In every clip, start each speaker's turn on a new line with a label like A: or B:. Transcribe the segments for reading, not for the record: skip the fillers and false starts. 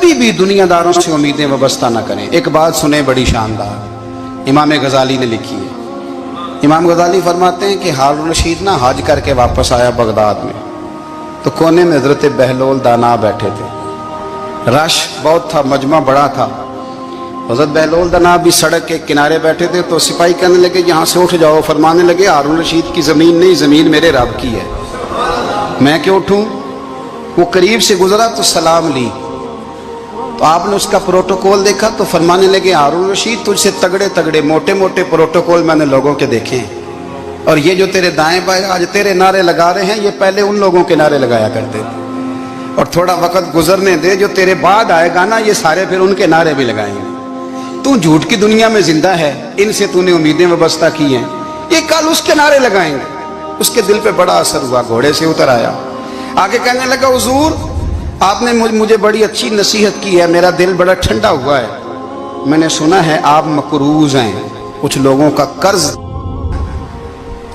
A: कभी भी दुनियादारों से उम्मीदें वाबस्ता ना करें। एक बात सुने बड़ी शानदार, इमाम गजाली ने लिखी है। इमाम गजाली फरमाते हैं कि हारून रशीद ना हज करके वापस आया बगदाद में, तो कोने में हजरत बहलोल दाना बैठे थे। रश बहुत था, मजमा बड़ा था। हजरत बहलोल दाना भी सड़क के किनारे बैठे थे, तो सिपाही कहने लगे यहाँ से उठ जाओ। फरमाने लगे हारून रशीद की ज़मीन नहीं, ज़मीन मेरे रब की है, मैं क्यों उठूँ। वो करीब से गुजरा तो सलाम ली, तो आपने उसका प्रोटोकॉल देखा तो फरमाने लगे हारून रशीद तुझसे तगड़े तगड़े मोटे मोटे प्रोटोकॉल मैंने लोगों के देखे हैं, और ये जो तेरे दाएं बाएं आज तेरे नारे लगा रहे हैं, ये पहले उन लोगों के नारे लगाया करते थे। और थोड़ा वक्त गुजरने दे, जो तेरे बाद आएगा ना, ये सारे फिर उनके नारे भी लगाएंगे। तू झूठ की दुनिया में जिंदा है, इनसे तूने उम्मीदें वाबस्ता की हैं, ये कल उसके नारे लगाएंगे। उसके दिल पे बड़ा असर हुआ, घोड़े से उतर आया, आगे कहने लगा हुजूर आपने मुझे बड़ी अच्छी नसीहत की है, मेरा दिल बड़ा ठंडा हुआ है। मैंने सुना है आप मकरूज हैं, कुछ लोगों का कर्ज,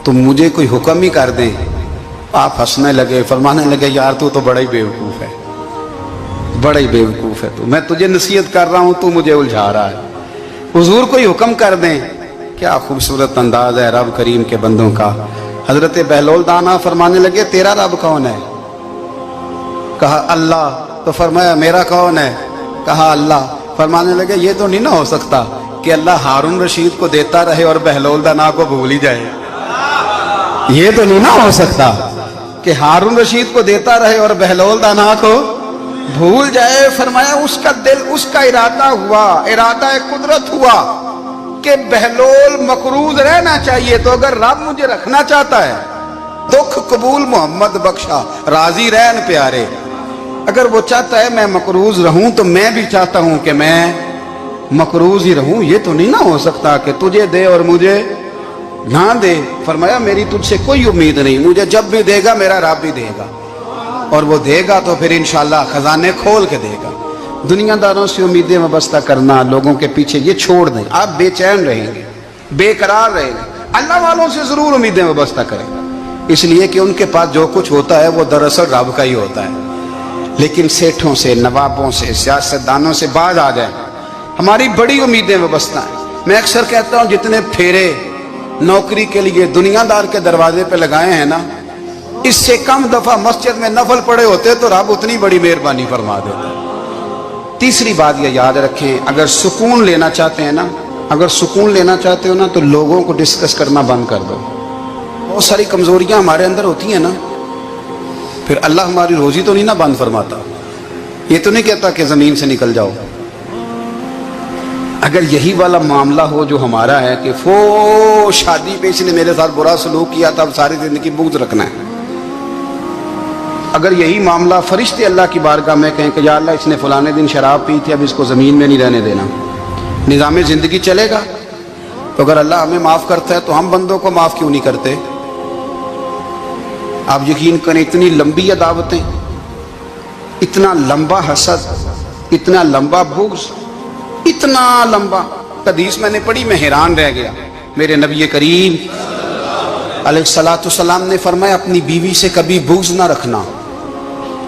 A: तो मुझे कोई हुक्म ही कर दें। आप हंसने लगे, फरमाने लगे यार तू तो बड़ा ही बेवकूफ़ है, बड़ा ही बेवकूफ़ है तू, मैं तुझे नसीहत कर रहा हूँ, तू मुझे उलझा रहा है। हुजूर कोई हुक्म कर दें। क्या खूबसूरत अंदाज है रब करीम के बंदों का। हजरत बहलोल दाना फरमाने लगे तेरा रब कौन है। कहा अल्लाह। तो फरमाया मेरा कौन है। कहा अल्लाह। फरमाने लगे ये तो नहीं ना हो सकता कि अल्लाह हारून रशीद को देता रहे और बहलोल दाना को भूल ही जाए। ये तो नहीं ना हो सकता कि हारून रशीद को देता रहे और बहलोल दाना को भूल जाए। फरमाया उसका दिल, उसका इरादा हुआ, इरादा कुदरत हुआ कि बहलोल मकरूज रहना चाहिए, तो अगर रब मुझे रखना चाहता है, दुख कबूल मोहम्मद बख्शा राजी रहन प्यारे, अगर वो चाहता है मैं मकरूज रहूं तो मैं भी चाहता हूं कि मैं मकरूज ही रहूं। ये तो नहीं ना हो सकता कि तुझे दे और मुझे ना दे। फरमाया मेरी तुझसे कोई उम्मीद नहीं, मुझे जब भी देगा मेरा रब भी देगा, और वो देगा तो फिर इंशाल्लाह खजाने खोल के देगा। दुनियादारों से उम्मीदें वाबस्ता करना, लोगों के पीछे, ये छोड़ दें। आप बेचैन रहेंगे, बेकरार रहेंगे। अल्लाह वालों से जरूर उम्मीदें वाबस्ता करें, इसलिए कि उनके पास जो कुछ होता है वो दरअसल रब का ही होता है। लेकिन सेठों से, नवाबों से, सियासतदानों से बाज आ जाए, हमारी बड़ी उम्मीदें वाबस्ता हैं। मैं अक्सर कहता हूँ जितने फेरे नौकरी के लिए दुनियादार के दरवाजे पे लगाए हैं ना, इससे कम दफा मस्जिद में नफल पड़े होते तो रब उतनी बड़ी मेहरबानी फरमा देता। तीसरी बात ये याद रखें, अगर सुकून लेना चाहते हैं ना, अगर सुकून लेना चाहते हो ना, तो लोगों को डिस्कस करना बंद कर दो। बहुत सारी कमजोरियां हमारे अंदर होती हैं ना, फिर अल्लाह हमारी रोजी तो नहीं ना बंद फरमाता। ये तो नहीं कहता कि जमीन से निकल जाओ। अगर यही वाला मामला हो जो हमारा है कि फो शादी पे इसने मेरे साथ बुरा सलूक किया था, अब सारी जिंदगी बुग़्ज़ रखना है। अगर यही मामला फरिश्ते अल्लाह की बारगाह में कहें कि या अल्लाह इसने फलाने दिन शराब पी थी, अब इसको ज़मीन में नहीं रहने देना, निज़ाम ज़िंदगी चलेगा। तो अगर अल्लाह हमें माफ़ करता है तो हम बंदों को माफ़ क्यों नहीं करते। आप यकीन करें, इतनी लंबी अदावतें, इतना लंबा हसद, इतना लंबा बुग़्ज़, इतना लंबा। हदीस मैंने पढ़ी, मैं हैरान रह गया। मेरे नबी करीम अलैहिस्सलाम ने फरमाया अपनी बीवी से कभी बुग़्ज़ ना रखना।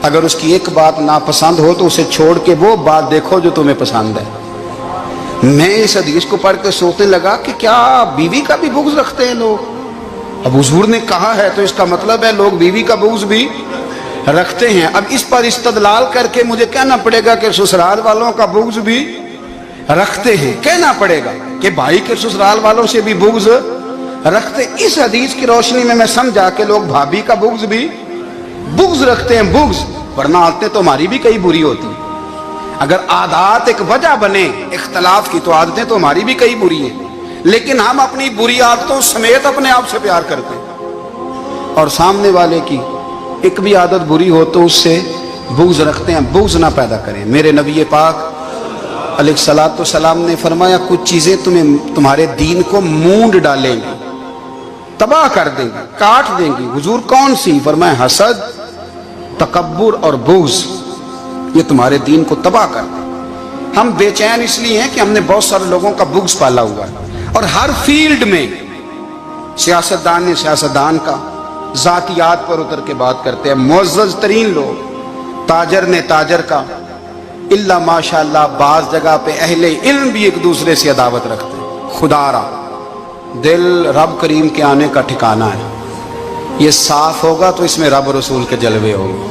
A: अगर उसकी एक बात नापसंद हो तो उसे छोड़ के वो बात देखो जो तुम्हें पसंद है। मैं इस हदीस को पढ़ के सोचने लगा कि क्या बीवी का भी बुग़्ज़ रखते हैं लोग। अब हुजूर ने कहा है तो इसका मतलब है लोग बीवी का बुग़्ज़ भी रखते हैं। अब इस पर इस्तदलाल करके मुझे कहना पड़ेगा कि ससुराल वालों का बुग़्ज़ भी रखते हैं। कहना पड़ेगा कि भाई के ससुराल वालों से भी बुग़्ज़ रखते। इस हदीस की रोशनी में मैं समझा कि लोग भाभी का बुग़्ज़ भी बुग़्ज़ रखते हैं। बुग़्ज़, वरना आदतें तो हमारी भी कई बुरी होती। अगर आदत एक वजह बने इख्तलाफ की तो आदतें तो हमारी भी कई बुरी हैं, लेकिन हम अपनी बुरी आदतों समेत अपने आप से प्यार करते हैं, और सामने वाले की एक भी आदत बुरी हो तो उससे बुग़्ज़ रखते हैं। बुग़्ज़ ना पैदा करें। मेरे नबी पाक अलैहिस्सलाम ने फरमाया कुछ चीज़ें तुम्हारे दीन को मूंड डालेंगी, तबाह कर देंगी, काट देंगी। हुजूर कौन सी। फरमाया हसद, तकब्बुर और बुग़्ज़, ये तुम्हारे दीन को तबाह कर दें। हम बेचैन इसलिए हैं कि हमने बहुत सारे लोगों का बुग़्ज़ पाला हुआ है, और हर फील्ड में सियासतदान ने सियासतदान का, ज़ातियात पर उतर के बात करते हैं मुअज़्ज़ज़ तरीन लोग, ताजर ने ताजर का, इल्ला माशाअल्लाह बाज जगह पे अहले इल्म भी एक दूसरे से अदावत रखते हैं। खुदारा दिल रब करीम के आने का ठिकाना है, ये साफ होगा तो इसमें रब रसूल के जलवे होंगे।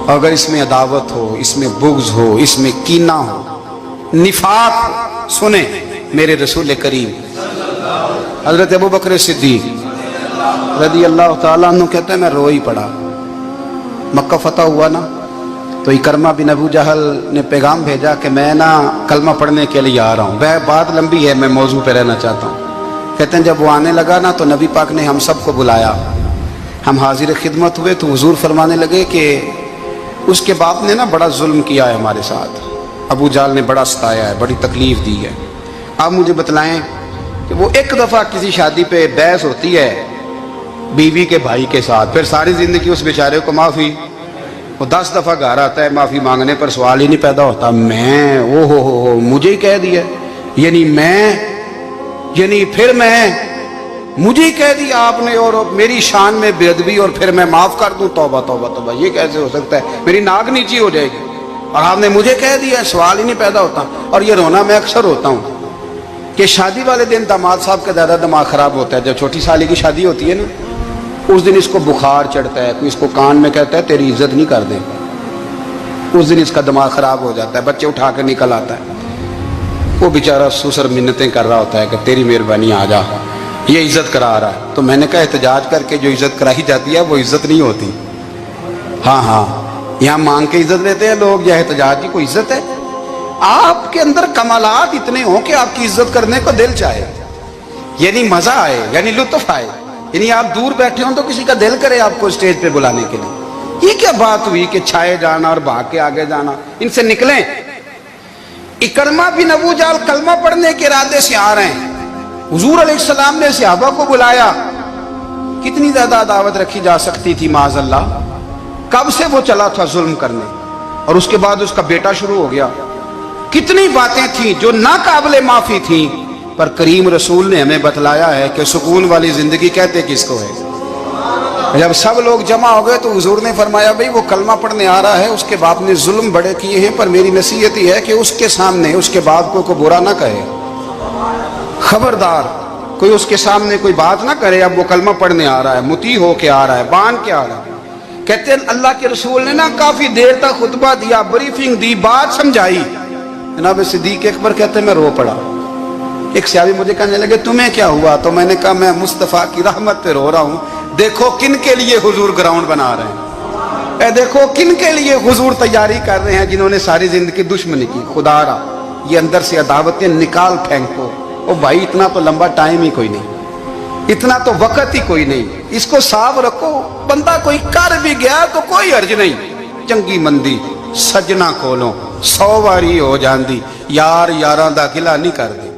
A: अगर इसमें अदावत हो, इसमें बुग़्ज़ हो, इसमें कीना हो, निफाक हो, सुने मेरे रसूल करीम हज़रत अबू बकर सिद्दीक़ रज़ी अल्लाह ताला अन्हु कहते हैं मैं रो ही पड़ा। मक्का फतह हुआ ना, तो इकरमा बिन अबू जहल ने पैगाम भेजा कि मैं ना कलमा पढ़ने के लिए आ रहा हूँ। वह बात लंबी है, मैं मौजू पे रहना चाहता हूँ। कहते हैं जब वो आने लगा ना तो नबी पाक ने हम सबको बुलाया, हम हाजिर खिदमत हुए तो हुजूर फरमाने लगे कि उसके बाप ने ना बड़ा जुल्म किया है हमारे साथ, अबू जाल ने बड़ा सताया है, बड़ी तकलीफ दी है। आप मुझे बतलाएं कि वो एक दफ़ा किसी शादी पे बहस होती है बीवी के भाई के साथ, फिर सारी ज़िंदगी उस बेचारे को माफ़ी, वो 10 दफ़ा घर आता है माफ़ी मांगने पर सवाल ही नहीं पैदा होता मैं ओ हो मुझे ही कह दिया, यानी मैं, यानी फिर मैं, मुझे ही कह दिया आपने और मेरी शान में बेअदबी और फिर मैं माफ़ कर दूं। तौबा तौबा तौबा, ये कैसे हो सकता है, मेरी नाक नीची हो जाएगी और आपने मुझे कह दिया, सवाल ही नहीं पैदा होता। और ये रोना मैं अक्सर होता हूँ कि शादी वाले दिन दामाद साहब का ज़्यादा दिमाग ख़राब होता है। जब छोटी साली की शादी होती है ना, उस दिन इसको बुखार चढ़ता है, कोई इसको कान में कहता है तेरी इज्जत नहीं कर दे, उस दिन इसका दिमाग ख़राब हो जाता है, बच्चे उठा के निकल आता है, वो बेचारा सुसर मिन्नतें कर रहा होता है कि तेरी मेहरबानी आ जा, ये इज्जत करा रहा है। तो मैंने कहा एहतजाज करके जो इज्जत कराई जाती है वो इज्जत नहीं होती। हाँ हाँ, यहाँ मांग के इज्जत लेते हैं लोग, यह एहतजाज की कोई इज्जत है? आपके अंदर कमालात इतने हों कि आपकी इज्जत करने को दिल चाहे, यानी मजा आए, यानी लुत्फ आए, यानी आप दूर बैठे हों तो किसी का दिल करे आपको स्टेज पे बुलाने के लिए। ये क्या बात हुई कि छाए जाना और भाग के आगे जाना, इनसे निकलें। इकरमा बिन अबू जाल कलमा पढ़ने के इरादे से आ रहे हैं, हुजूर अलैहिस्सलाम ने सहाबा को बुलाया, कितनी ज्यादा दावत रखी जा सकती थी माज़अल्लाह। कब से वो चला था जुल्म करने, और उसके बाद उसका बेटा शुरू हो गया। कितनी बातें थी जो ना काबिले माफी थी, पर करीम रसूल ने हमें बतलाया है कि सुकून वाली जिंदगी कहते किसको है। जब सब लोग जमा हो गए तो हुजूर ने फरमाया भाई वो कलमा पढ़ने आ रहा है, उसके बाप ने जुल्म बड़े किए हैं, पर मेरी नसीहत ही है कि उसके सामने उसके बाप को बुरा ना कहे, खबरदार कोई उसके सामने कोई बात ना करे। अब वो कलमा पढ़ने आ रहा है, मुती हो के आ रहा है, बांध के आ रहा है। कहते हैं अल्लाह के रसूल ने ना काफी देर तक खुतबा दिया, ब्रीफिंग दी, बात समझाई। जनाब सिद्दीक अकबर कहते मैं रो पड़ा। एक सहाबी मुझे कहने लगे तुम्हें क्या हुआ, तो मैंने कहा मैं मुस्तफ़ा की रहमत पे रो रहा हूँ। देखो किन के लिए हुजूर ग्राउंड बना रहे हैं, देखो किन के लिए हुजूर तैयारी कर रहे हैं, जिन्होंने सारी जिंदगी दुश्मनी की। खुदारा ये अंदर से अदावतें निकाल फेंको। ओ भाई इतना तो लंबा टाइम ही कोई नहीं, इतना तो वक्त ही कोई नहीं, इसको साफ रखो। बंदा कोई कर भी गया तो कोई अर्ज नहीं, चंगी मंदी सजना कोलों 100 वारी हो जाती, यार यारां दा गिला नहीं करदी।